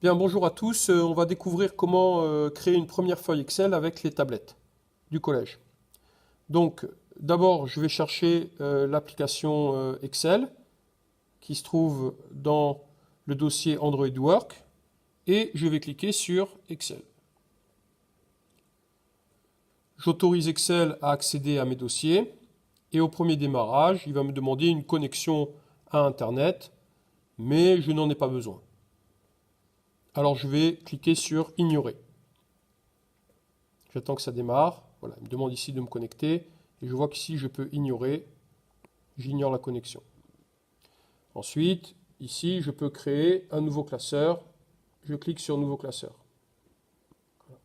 Bien, bonjour à tous. On va découvrir comment créer une première feuille Excel avec les tablettes du collège. Donc, d'abord, je vais chercher l'application Excel qui se trouve dans le dossier Android Work et je vais cliquer sur Excel. J'autorise Excel à accéder à mes dossiers et au premier démarrage, il va me demander une connexion à Internet, mais je n'en ai pas besoin. Alors je vais cliquer sur Ignorer. J'attends que ça démarre. Voilà, il me demande ici de me connecter. Et je vois qu'ici je peux ignorer. J'ignore la connexion. Ensuite, ici, je peux créer un nouveau classeur. Je clique sur Nouveau classeur. Voilà.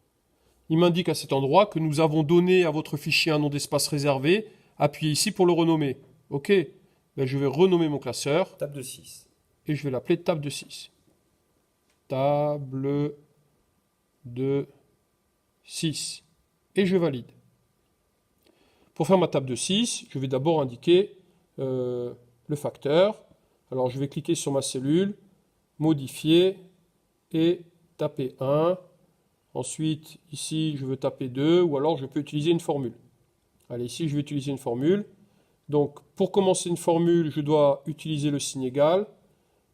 Il m'indique à cet endroit que nous avons donné à votre fichier un nom d'espace réservé. Appuyez ici pour le renommer. OK. Ben, je vais renommer mon classeur. Table de 6. Et je vais l'appeler table de 6. Table de 6. Et je valide. Pour faire ma table de 6, je vais d'abord indiquer le facteur. Alors je vais cliquer sur ma cellule, modifier et taper 1. Ensuite, ici, je veux taper 2 ou alors je peux utiliser une formule. Allez, ici, je vais utiliser une formule. Donc, pour commencer une formule, je dois utiliser le signe égal.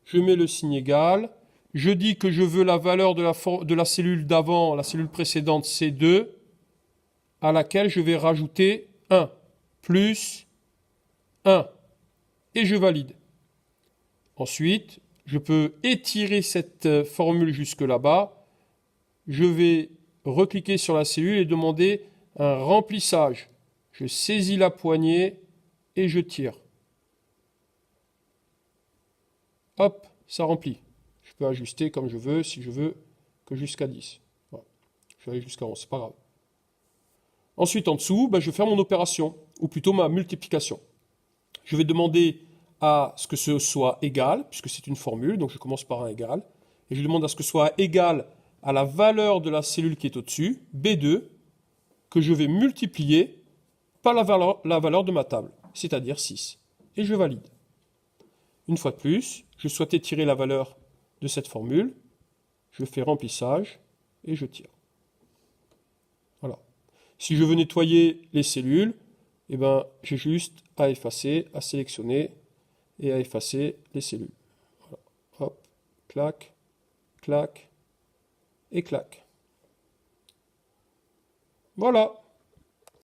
Je mets le signe égal. Je dis que je veux la valeur de la cellule d'avant, la cellule précédente, C2, à laquelle je vais rajouter 1, plus 1, et je valide. Ensuite, je peux étirer cette formule jusque là-bas. Je vais recliquer sur la cellule et demander un remplissage. Je saisis la poignée et je tire. Hop, ça remplit. Je peux ajuster comme je veux, si je veux que jusqu'à 10. Voilà. Je vais aller jusqu'à 11, c'est pas grave. Ensuite, en dessous, je vais faire mon opération, ou plutôt ma multiplication. Je vais demander à ce que ce soit égal, puisque c'est une formule, donc je commence par un égal, et je demande à ce que ce soit égal à la valeur de la cellule qui est au-dessus, B2, que je vais multiplier par la valeur de ma table, c'est-à-dire 6. Et je valide. Une fois de plus, je souhaite tirer la valeur de cette formule, je fais remplissage et je tire. Voilà. Si je veux nettoyer les cellules, j'ai juste à effacer, à sélectionner et à effacer les cellules. Voilà. Hop, clac, clac et clac. Voilà.